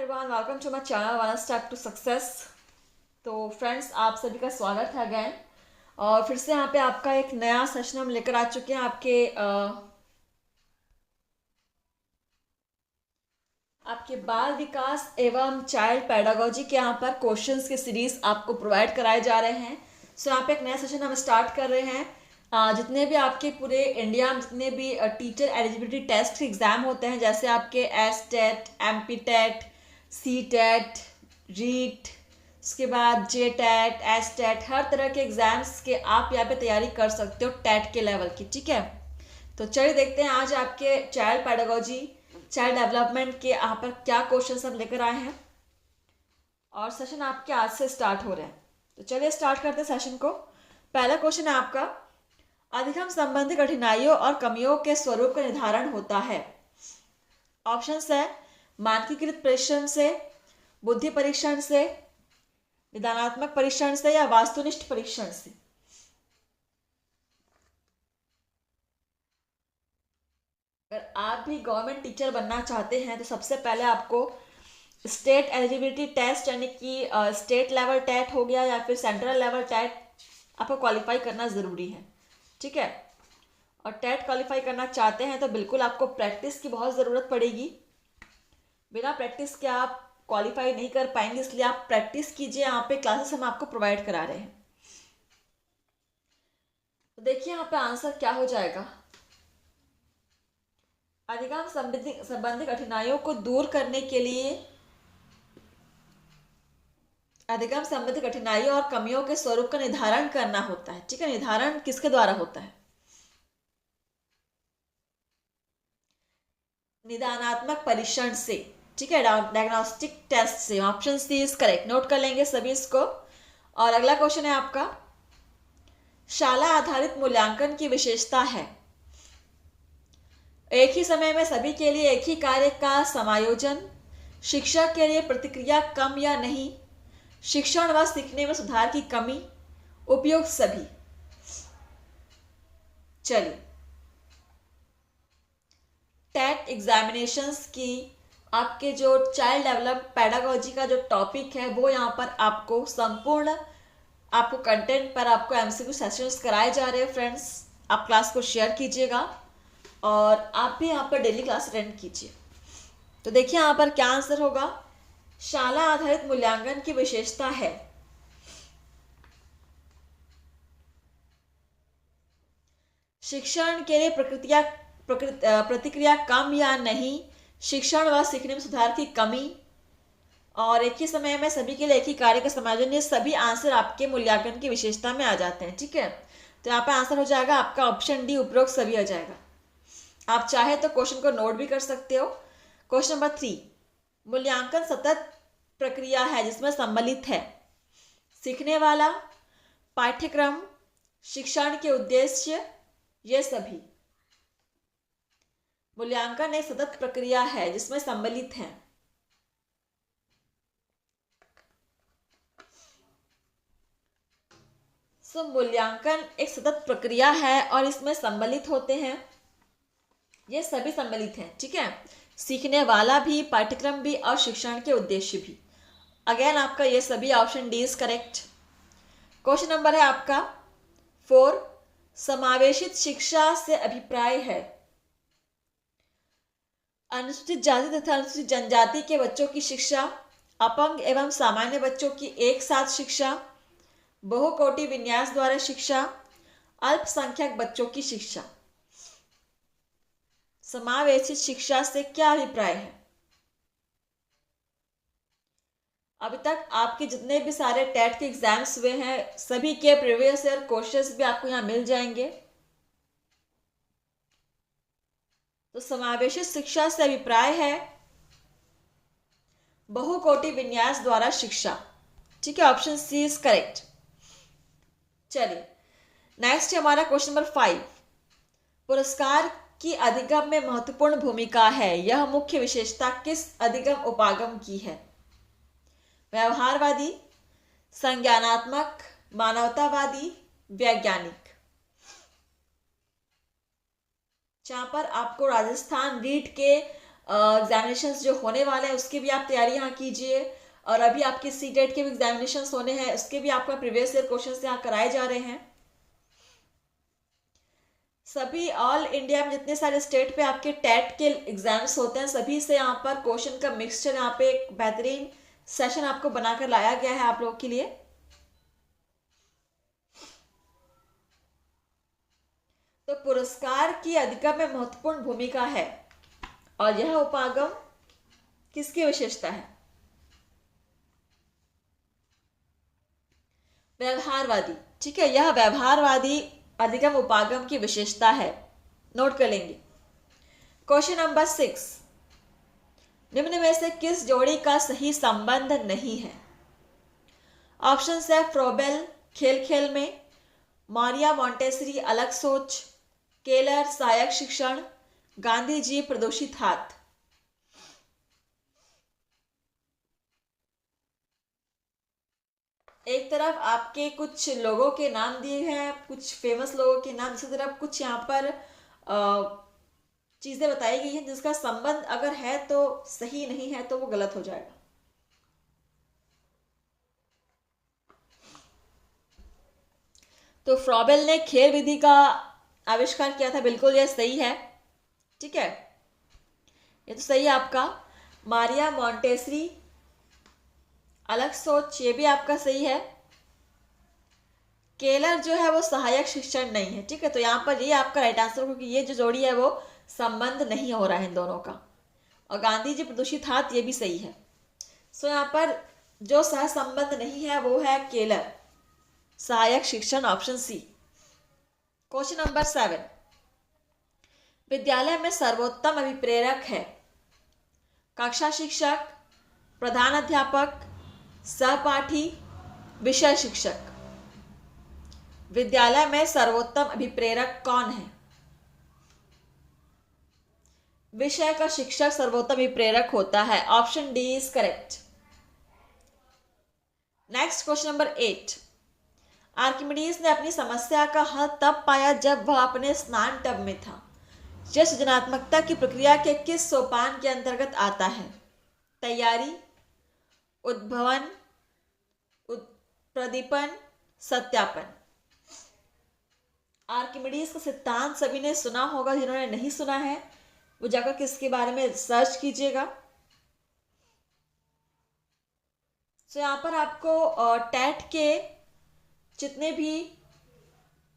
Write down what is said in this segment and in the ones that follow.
Everyone, welcome to my channel one step to success. तो friends, आप सभी का स्वागत है अगैन। और फिर से यहाँ पे आपका एक नया सेशन हम लेकर आ चुके हैं आपके बाल विकास एवं चाइल्ड पेडागोजी के यहाँ पर क्वेश्चंस के सीरीज आपको प्रोवाइड कराए जा रहे हैं। सो यहाँ पे एक नया सेशन हम स्टार्ट कर रहे हैं। जितने भी आपके पूरे इंडिया में जितने भी टीचर एलिजिबिलिटी टेस्ट के एग्ज़ाम होते हैं, जैसे आपके S TET, M P TET, C TET, REET, उसके बाद जे टेट, एस टेट, हर तरह के एग्ज़ाम्स के आप यहाँ पे तैयारी कर सकते हो टेट के लेवल की। ठीक है, तो चलिए देखते हैं आज आपके चाइल्ड पेडागोजी, चाइल्ड डेवलपमेंट के यहाँ पर क्या क्वेश्चंस हम लेकर आए हैं। और सेशन आपके आज से स्टार्ट हो रहे हैं, तो चलिए स्टार्ट करते हैं सेशन को। पहला क्वेश्चन है आपका, अधिगम संबंधी कठिनाइयों और कमियों के स्वरूप का निर्धारण होता है। ऑप्शंस है मानकीकृत परीक्षण से, बुद्धि परीक्षण से, निदानात्मक परीक्षण से या वास्तुनिष्ठ परीक्षण से। अगर आप भी गवर्नमेंट टीचर बनना चाहते हैं तो सबसे पहले आपको स्टेट एलिजिबिलिटी टेस्ट यानी कि स्टेट लेवल टेट हो गया या फिर सेंट्रल लेवल टेट आपको क्वालिफाई करना ज़रूरी है। ठीक है, और टेट क्वालिफाई करना चाहते हैं तो बिल्कुल आपको प्रैक्टिस की बहुत ज़रूरत पड़ेगी। बिना प्रैक्टिस के आप क्वालिफाई नहीं कर पाएंगे, इसलिए आप प्रैक्टिस कीजिए। यहाँ पे क्लासेस हम आपको प्रोवाइड करा रहे हैं। तो देखिए यहाँ पे आंसर क्या हो जाएगा। अधिगम संबंधी कठिनाइयों को दूर करने के लिए अधिगम संबंधी कठिनाइयों और कमियों के स्वरूप का निर्धारण करना होता है। ठीक है, निर्धारण किसके द्वारा होता है? निदानात्मक परीक्षण से। ठीक है, डायग्नोस्टिक टेस्ट से। Option C is correct, note कर लेंगे सभी इसको। और अगला क्वेश्चन है आपका, शाला आधारित मूल्यांकन की विशेषता है एक ही समय में सभी के लिए एक ही कार्य का समायोजन, शिक्षा के लिए प्रतिक्रिया कम या नहीं, शिक्षण व सीखने में सुधार की कमी, उपयुक्त सभी। चलिए, टेट एग्जामिनेशंस की आपके जो चाइल्ड डेवलप पेडागोजी का जो टॉपिक है वो यहाँ पर आपको संपूर्ण आपको कंटेंट पर आपको एमसीक्यू सेशंस कराए जा रहे हैं। फ्रेंड्स, आप क्लास को शेयर कीजिएगा और आप भी यहाँ पर डेली क्लास अटेंड कीजिए। तो देखिए यहाँ पर क्या आंसर होगा। शाला आधारित मूल्यांकन की विशेषता है शिक्षण के लिए प्रतिक्रिया कम या नहीं, शिक्षण व सीखने में सुधार की कमी, और एक ही समय में सभी के लिए एक ही कार्य का समायोजन। ये सभी आंसर आपके मूल्यांकन की विशेषता में आ जाते हैं। ठीक है, तो यहाँ पे आंसर हो जाएगा आपका ऑप्शन डी, उपरोक्त सभी हो जाएगा। आप चाहे तो क्वेश्चन को नोट भी कर सकते हो। क्वेश्चन नंबर 3, मूल्यांकन सतत प्रक्रिया है जिसमें सम्मिलित है सीखने वाला, पाठ्यक्रम, शिक्षण के उद्देश्य, ये सभी। मूल्यांकन एक सतत प्रक्रिया है जिसमें सम्मिलित है मूल्यांकन एक सतत प्रक्रिया है और इसमें सम्मिलित होते हैं, ये सभी सम्मिलित हैं। ठीक है, सीखने वाला भी, पाठ्यक्रम भी और शिक्षण के उद्देश्य भी। अगेन आपका ये सभी option D is correct. Question number है आपका 4, समावेशित शिक्षा से अभिप्राय है अनुसूचित जाति तथा अनुसूचित जनजाति के बच्चों की शिक्षा, अपंग एवं सामान्य बच्चों की एक साथ शिक्षा, बहुकोटि विन्यास द्वारा शिक्षा, अल्पसंख्यक बच्चों की शिक्षा। समावेशित शिक्षा से क्या अभिप्राय है? अभी तक आपके जितने भी सारे टेट के एग्जाम्स हुए हैं सभी के प्रीवियस ईयर क्वेश्चंस भी आपको यहाँ मिल जाएंगे। तो समावेशित शिक्षा से अभिप्राय है बहुकोटि विन्यास द्वारा शिक्षा। ठीक है, ऑप्शन सी इज करेक्ट। चलिए, नेक्स्ट हमारा क्वेश्चन नंबर 5, पुरस्कार की अधिगम में महत्वपूर्ण भूमिका है, यह मुख्य विशेषता किस अधिगम उपागम की है? व्यवहारवादी, संज्ञानात्मक, मानवतावादी, वैज्ञानिक। जहां पर आपको राजस्थान रीट के एग्जामिनेशंस जो होने वाले हैं उसकी भी आप तैयारी यहाँ कीजिए। और अभी आपके सीटेट के भी एग्जामिनेशंस होने हैं, उसके भी आपका प्रीवियस ईयर क्वेश्चंस यहाँ कराए जा रहे हैं। सभी ऑल इंडिया में जितने सारे स्टेट पे आपके टेट के एग्जाम्स होते हैं, सभी से यहाँ पर क्वेश्चन का मिक्सचर यहाँ पे एक बेहतरीन सेशन आपको बनाकर लाया गया है आप लोग के लिए। तो पुरस्कार की अधिगम में महत्वपूर्ण भूमिका है, और यह उपागम किसकी विशेषता है? व्यवहारवादी। ठीक है, यह व्यवहारवादी अधिगम उपागम की विशेषता है, नोट कर लेंगे। क्वेश्चन नंबर 6, निम्न में से किस जोड़ी का सही संबंध नहीं है? ऑप्शन है फ्रोबेल खेल खेल में, मारिया मॉन्टेसरी अलग सोच, केलर सहायक शिक्षण, गांधी जी प्रदूषित हाथ। एक तरफ आपके कुछ लोगों के नाम दिए हैं, कुछ फेमस लोगों के नाम, दूसरी तरफ कुछ यहाँ पर चीजें बताई गई हैं जिसका संबंध अगर है तो सही, नहीं है तो वो गलत हो जाएगा। तो फ्रॉबेल ने खेल विधि का आविष्कार किया था, बिल्कुल यह सही है। ठीक है, ये तो सही है आपका। मारिया मॉन्टेसरी अलग सोच, ये भी आपका सही है। केलर जो है वो सहायक शिक्षण नहीं है। ठीक है, तो यहाँ पर ये आपका राइट आंसर, क्योंकि ये जो जोड़ी है वो संबंध नहीं हो रहा है इन दोनों का। और गांधी जी प्रदूषित हाथ, ये भी सही है। सो यहाँ पर जो सह संबंध नहीं है वो है केलर सहायक शिक्षण, ऑप्शन सी। क्वेश्चन नंबर 7, विद्यालय में सर्वोत्तम अभिप्रेरक है? कक्षा शिक्षक, प्रधान अध्यापक, सहपाठी, विषय शिक्षक। विद्यालय में सर्वोत्तम अभिप्रेरक कौन है? विषय का शिक्षक सर्वोत्तम अभिप्रेरक होता है, option D is correct. Next question number 8, Archimedes ने अपनी समस्या का हल तब पाया जब वह अपने स्नान टब में था। यह सृजनात्मकता की प्रक्रिया के किस सोपान के अंतर्गत आता है? तैयारी, उद्भवन, प्रदीपन, सत्यापन। आर्किमिडीज का सिद्धांत सभी ने सुना होगा, जिन्होंने नहीं सुना है वो जाकर किसके बारे में सर्च कीजिएगा। तो यहाँ पर आपको टेट के जितने भी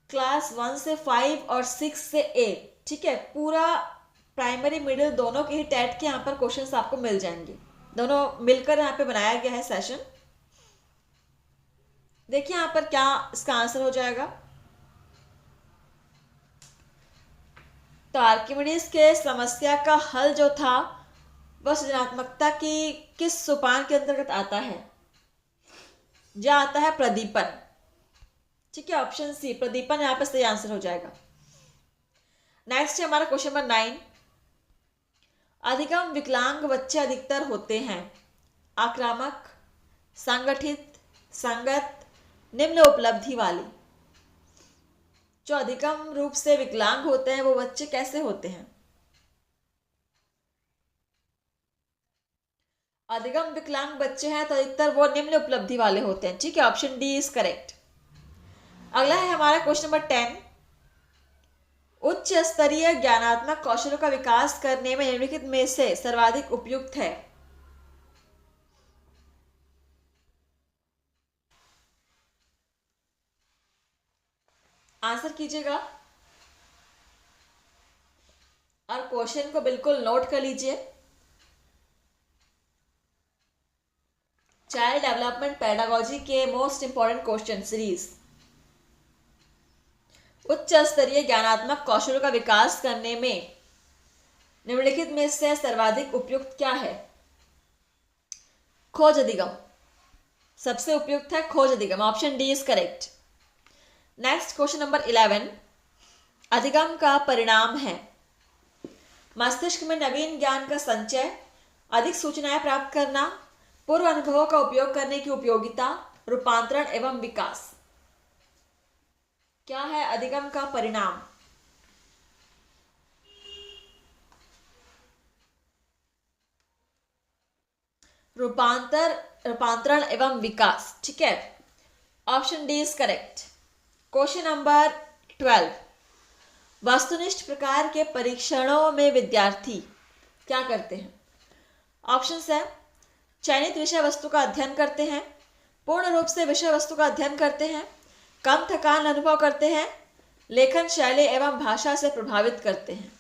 क्लास 1 से 5 और 6 से 8, ठीक है, पूरा प्राइमरी मिडिल दोनों के ही टेट के यहाँ पर क्वेश्चंस आपको मिल जाएंगे। दोनों मिलकर यहाँ पे बनाया गया है सेशन। देखिए यहाँ पर क्या इसका आंसर हो जाएगा। तो आर्किमिडीज के समस्या का हल जो था वह सृजनात्मकता की किस सोपान के अंतर्गत आता है? जो आता है प्रदीपन। ठीक है, ऑप्शन सी प्रदीपन यहाँ पर सही आंसर हो जाएगा। नेक्स्ट है हमारा क्वेश्चन नंबर 9, अधिगम विकलांग बच्चे अधिकतर होते हैं आक्रामक, संगठित, संगत, निम्न उपलब्धि वाले। जो अधिगम रूप से विकलांग होते हैं वो बच्चे कैसे होते हैं? अधिगम विकलांग बच्चे हैं तो अधिकतर वो निम्न उपलब्धि वाले होते हैं। ठीक है, ऑप्शन डी इज करेक्ट। अगला है हमारा क्वेश्चन नंबर 10, उच्च स्तरीय ज्ञानात्मक कौशलों का विकास करने में निम्नलिखित में से सर्वाधिक उपयुक्त है? आंसर कीजिएगा और क्वेश्चन को बिल्कुल नोट कर लीजिए। चाइल्ड डेवलपमेंट पेडागोजी के मोस्ट इंपॉर्टेंट क्वेश्चन सीरीज। उच्च स्तरीय ज्ञानात्मक कौशलों का विकास करने में निम्नलिखित में से सर्वाधिक उपयुक्त क्या है? खोज अधिगम सबसे उपयुक्त है, खोज अधिगम, option D is correct. Next question number 11, अधिगम का परिणाम है मस्तिष्क में नवीन ज्ञान का संचय, अधिक सूचनाएं प्राप्त करना, पूर्व अनुभवों का उपयोग करने की उपयोगिता, रूपांतरण एवं विकास। क्या है अधिगम का परिणाम? रूपांतरण एवं विकास, ठीक है। Option D is correct. Question number 12, वस्तुनिष्ठ प्रकार के परीक्षणों में विद्यार्थी क्या करते हैं? ऑप्शन है, चयनित विषय वस्तु का अध्ययन करते हैं, पूर्ण रूप से विषय वस्तु का अध्ययन करते हैं, कम थकान अनुभव करते हैं, लेखन शैली एवं भाषा से प्रभावित करते हैं।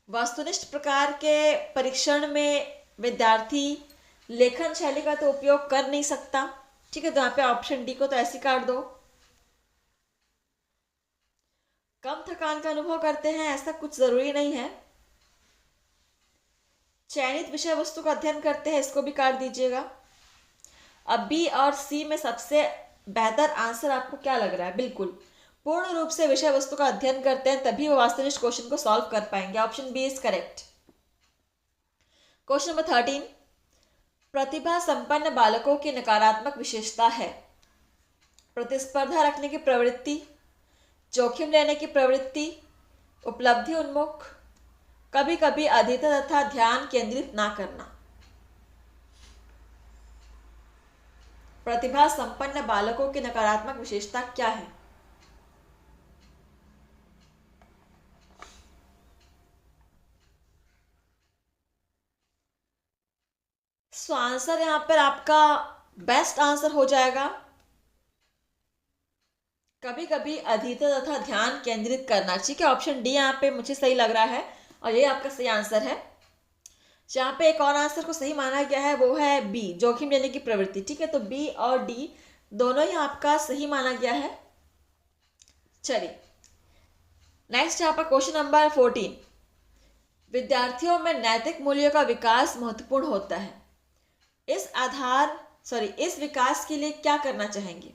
वस्तुनिष्ठ प्रकार के परीक्षण में विद्यार्थी लेखन शैली का तो उपयोग कर नहीं सकता, ठीक है, तो यहाँ पे ऑप्शन डी को तो ऐसे काट दो। कम थकान का अनुभव करते हैं, ऐसा कुछ जरूरी नहीं है। चयनित विषय वस्तु का अध्ययन करते हैं, इसको भी काट दीजिएगा। अब बी और सी में सबसे बेहतर आंसर आपको क्या लग रहा है? बिल्कुल, पूर्ण रूप से विषय वस्तु का अध्ययन करते हैं, तभी वो वास्तविक क्वेश्चन को सॉल्व कर पाएंगे। Option B is correct. Question number 13, प्रतिभा संपन्न बालकों की नकारात्मक विशेषता है? प्रतिस्पर्धा रखने की प्रवृत्ति, जोखिम लेने की प्रवृत्ति, उपलब्धि उन्मुख, कभी कभी अधीरता तथा ध्यान केंद्रित ना करना। प्रतिभा संपन्न बालकों की नकारात्मक विशेषता क्या है? सो आंसर यहां पर आपका बेस्ट आंसर हो जाएगा कभी कभी अधीरता तथा ध्यान केंद्रित करना, ठीक है। ऑप्शन डी यहाँ पे मुझे सही लग रहा है और ये आपका सही आंसर है। जहाँ पे एक और आंसर को सही माना गया है वो है बी, जोखिम लेने की प्रवृत्ति, ठीक है। तो बी और डी दोनों ही आपका सही माना गया है। चलिए नेक्स्ट यहाँ पर क्वेश्चन नंबर 14, विद्यार्थियों में नैतिक मूल्यों का विकास महत्वपूर्ण होता है, इस विकास के लिए क्या करना चाहेंगे?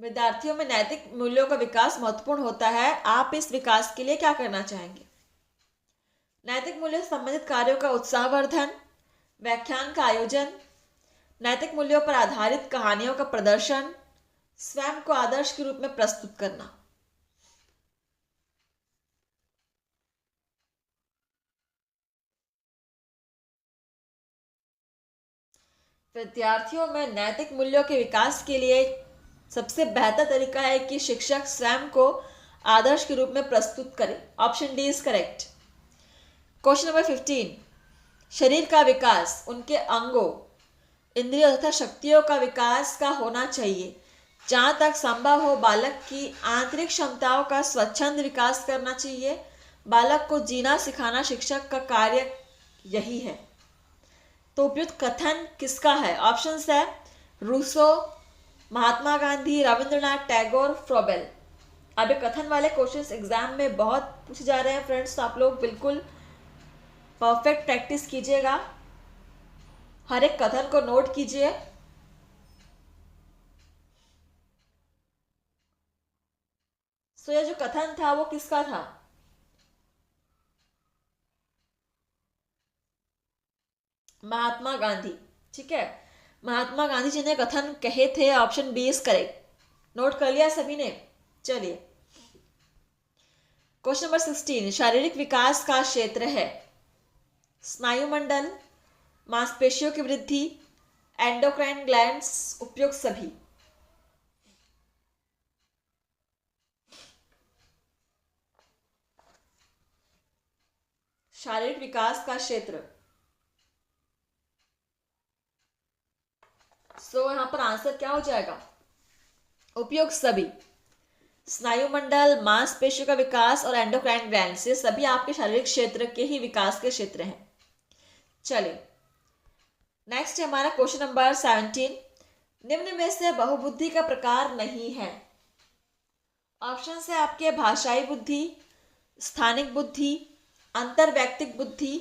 विद्यार्थियों में नैतिक मूल्यों का विकास महत्वपूर्ण होता है, आप इस विकास के लिए क्या करना चाहेंगे? नैतिक मूल्यों से संबंधित कार्यों का उत्साहवर्धन, व्याख्यान का आयोजन, नैतिक मूल्यों पर आधारित कहानियों का प्रदर्शन, स्वयं को आदर्श के रूप में प्रस्तुत करना। विद्यार्थियों में नैतिक मूल्यों के विकास के लिए सबसे बेहतर तरीका है कि शिक्षक स्वयं को आदर्श के रूप में प्रस्तुत करें। Option D is correct. Question number 15, शरीर का विकास उनके अंगों, इंद्रियों तथा शक्तियों का विकास का होना चाहिए। जहाँ तक संभव हो बालक की आंतरिक क्षमताओं का स्वच्छंद विकास करना चाहिए। बालक को जीना सिखाना शिक्षक का कार्य यही है। तो उपयुक्त कथन किसका है? ऑप्शंस है रूसो, महात्मा गांधी, रविंद्रनाथ टैगोर, फ्रोबेल। अब ये कथन वाले क्वेश्चंस एग्जाम में बहुत पूछे जा रहे हैं फ्रेंड्स, तो आप लोग बिल्कुल परफेक्ट प्रैक्टिस कीजिएगा, हर एक कथन को नोट कीजिए। सो ये जो कथन था वो किसका था? महात्मा गांधी, ठीक है। महात्मा गांधी जी ने कथन कहे थे। Option B is correct. Note कर लिया सभी ने? चलिए क्वेश्चन नंबर 16, शारीरिक विकास का क्षेत्र है स्नायुमंडल, मांसपेशियों की वृद्धि, एंडोक्राइन ग्लैंड्स, उपयुक्त सभी। शारीरिक विकास का क्षेत्र, सो यहां पर आंसर क्या हो जाएगा? उपयुक्त सभी। स्नायुमंडल, मांसपेशियों का विकास और एंडोक्राइन ग्लैंड्स, ये सभी आपके शारीरिक क्षेत्र के ही विकास के क्षेत्र हैं। चलिए नेक्स्ट है हमारा क्वेश्चन नंबर 17, निम्न में से बहुबुद्धि का प्रकार नहीं है। ऑप्शन है आपके भाषाई बुद्धि, स्थानिक बुद्धि, अंतर्वैयक्तिक बुद्धि,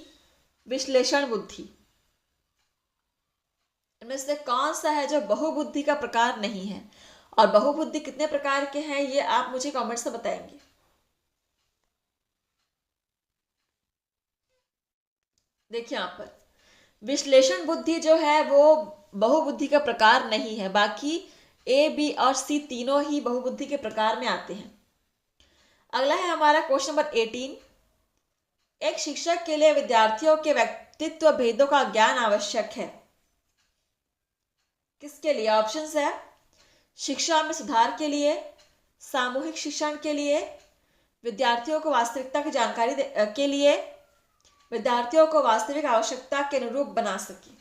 विश्लेषण बुद्धि। इनमें से कौन सा है जो बहुबुद्धि का प्रकार नहीं है? और बहुबुद्धि कितने प्रकार के हैं ये आप मुझे कमेंट्स में बताएंगे। देखिए यहां पर विश्लेषण बुद्धि जो है वो बहुबुद्धि का प्रकार नहीं है, बाकी ए, बी और सी तीनों ही बहुबुद्धि के प्रकार में आते हैं। अगला है हमारा क्वेश्चन नंबर 18, एक शिक्षक के लिए विद्यार्थियों के व्यक्तित्व भेदों का ज्ञान आवश्यक है। किसके लिए? ऑप्शंस है शिक्षा में सुधार के लिए, सामूहिक शिक्षण के लिए, विद्यार्थियों को वास्तविकता की जानकारी के लिए, विद्यार्थियों को वास्तविक आवश्यकता के अनुरूप बना सके।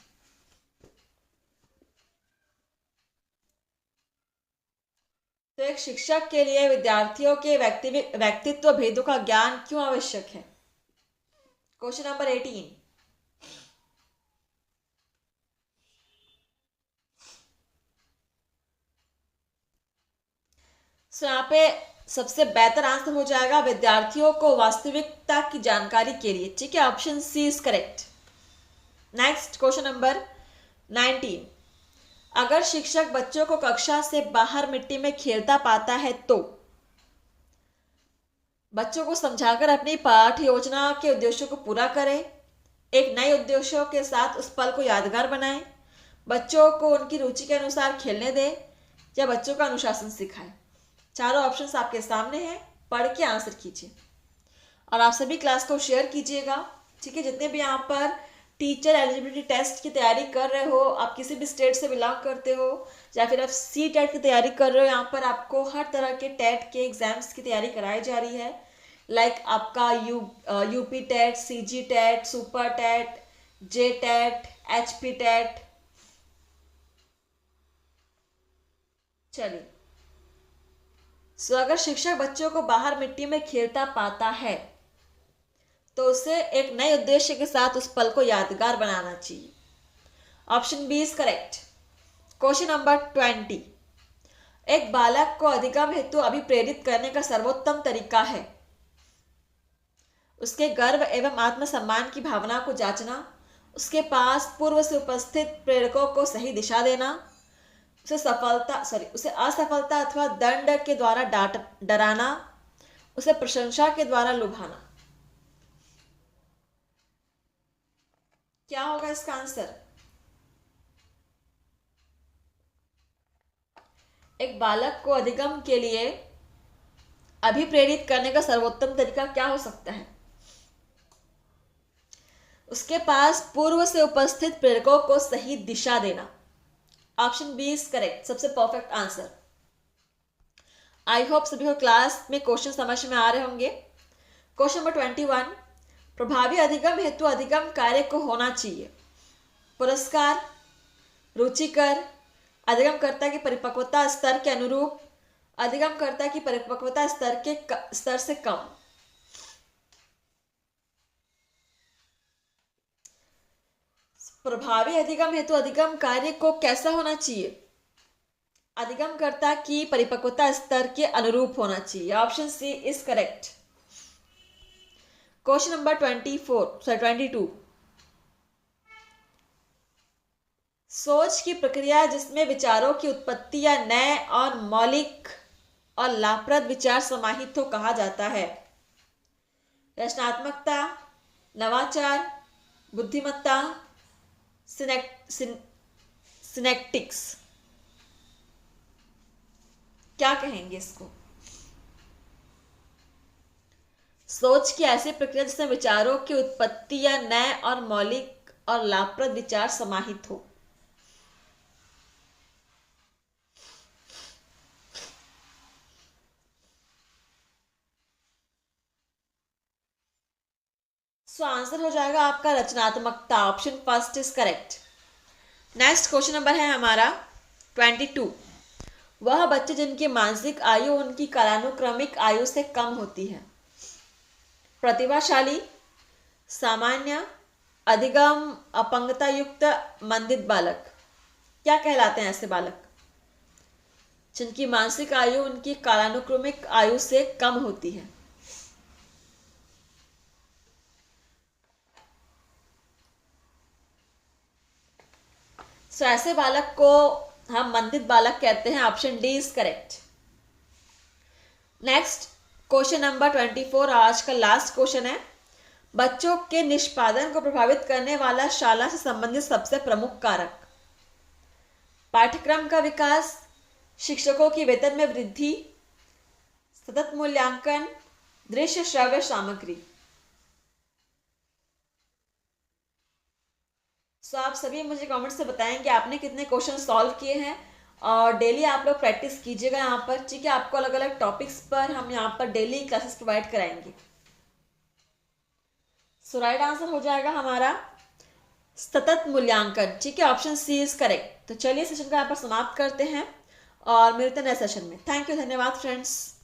तो एक शिक्षक के लिए विद्यार्थियों के व्यक्तित्व भेदों का ज्ञान क्यों आवश्यक है? Question number 18। यहाँ पे सबसे बेहतर आंसर हो जाएगा विद्यार्थियों को वास्तविकता की जानकारी के लिए। ठीक है, option C is correct. Next question number 19। अगर शिक्षक बच्चों को कक्षा से बाहर मिट्टी में खेलता पाता है तो बच्चों को समझाकर अपनी पाठ योजना के उद्देश्यों को पूरा करें, एक नए उद्देश्यों के साथ उस पल को यादगार बनाएं, बच्चों को उनकी रुचि के अनुसार खेलने दें, या बच्चों का अनुशासन सिखाएं। चारों ऑप्शंस आपके सामने हैं, पढ़ के आंसर कीजिए और आप सभी क्लास को शेयर कीजिएगा। ठीक है, जितने भी यहाँ पर टीचर एलिजिबिलिटी टेस्ट की तैयारी कर रहे हो, आप किसी भी स्टेट से बिलोंग करते हो या फिर आप सी टेट की तैयारी कर रहे हो, यहाँ पर आपको हर तरह के टेट के एग्जाम्स की तैयारी कराई जा रही है। लाइक आपका UP TET, CG TET, super TET, J TET, HP TET. चलिए, अगर शिक्षक बच्चों को बाहर मिट्टी में खेलता पाता है तो उसे एक नए उद्देश्य के साथ उस पल को यादगार बनाना चाहिए। Option B is correct. Question number 20। एक बालक को अधिगम हेतु अभिप्रेरित करने का सर्वोत्तम तरीका है उसके गर्व एवं आत्मसम्मान की भावना को जांचना, उसके पास पूर्व से उपस्थित प्रेरकों को सही दिशा देना, उसे असफलता अथवा दंड के द्वारा डराना, उसे प्रशंसा के द्वारा लुभाना। क्या होगा इसका आंसर? एक बालक को अधिगम के लिए अभिप्रेरित करने का सर्वोत्तम तरीका क्या हो सकता है? उसके पास पूर्व से उपस्थित प्रेरकों को सही दिशा देना। ऑप्शन बी इज करेक्ट, सबसे परफेक्ट आंसर। आई होप सभी को क्लास में क्वेश्चन समझ में आ रहे होंगे। Question number 21। प्रभावी अधिगम हेतु अधिगम कार्य को होना चाहिए पुरस्कार, रुचिकर, अधिगमकर्ता की परिपक्वता स्तर के अनुरूप, अधिगमकर्ता की परिपक्वता स्तर से कम। प्रभावी अधिगम हेतु अधिगम कार्य को कैसा होना चाहिए? अधिगमकर्ता की परिपक्वता स्तर के अनुरूप होना चाहिए। Option C is correct. Question number 22। सोच की प्रक्रिया जिसमें विचारों की उत्पत्ति या नए और मौलिक और लाभप्रद विचार समाहित हो कहा जाता है रचनात्मकता, नवाचार, बुद्धिमत्ता, सिनेक्टिक्स। क्या कहेंगे इसको? सोच की ऐसी प्रक्रिया जिसमें विचारों की उत्पत्ति या नए और मौलिक और लाभप्रद विचार समाहित हो। आंसर हो जाएगा आपका रचनात्मकता। Option first is correct. Next question number है हमारा 22। वह बच्चे जिनकी मानसिक आयु उनकी कालानुक्रमिक आयु से कम होती है प्रतिभाशाली, सामान्य, अधिगम अपंगता युक्त, मंदित बालक। क्या कहलाते हैं ऐसे बालक जिनकी मानसिक आयु उनकी कालानुक्रमिक आयु से कम होती है? ऐसे बालक को हम मंदित बालक कहते हैं। Option D is correct. Next question number 24, आज का लास्ट क्वेश्चन है। बच्चों के निष्पादन को प्रभावित करने वाला शाला से संबंधित सबसे प्रमुख कारक? पाठ्यक्रम का विकास, शिक्षकों की वेतन में वृद्धि, सतत मूल्यांकन, दृश्य श्रव्य सामग्री। सो आप सभी मुझे कमेंट से बताएं कि आपने कितने क्वेश्चन सॉल्व किए हैं, और डेली आप लोग प्रैक्टिस कीजिएगा यहाँ पर, ठीक है। आपको अलग अलग टॉपिक्स पर हम यहाँ पर डेली क्लासेस प्रोवाइड कराएंगे। सो राइट आंसर हो जाएगा हमारा सतत मूल्यांकन, ठीक है। Option C is correct. तो चलिए सेशन को यहाँ पर समाप्त करते हैं और मिलते हैं नए सेशन में। थैंक यू, धन्यवाद फ्रेंड्स।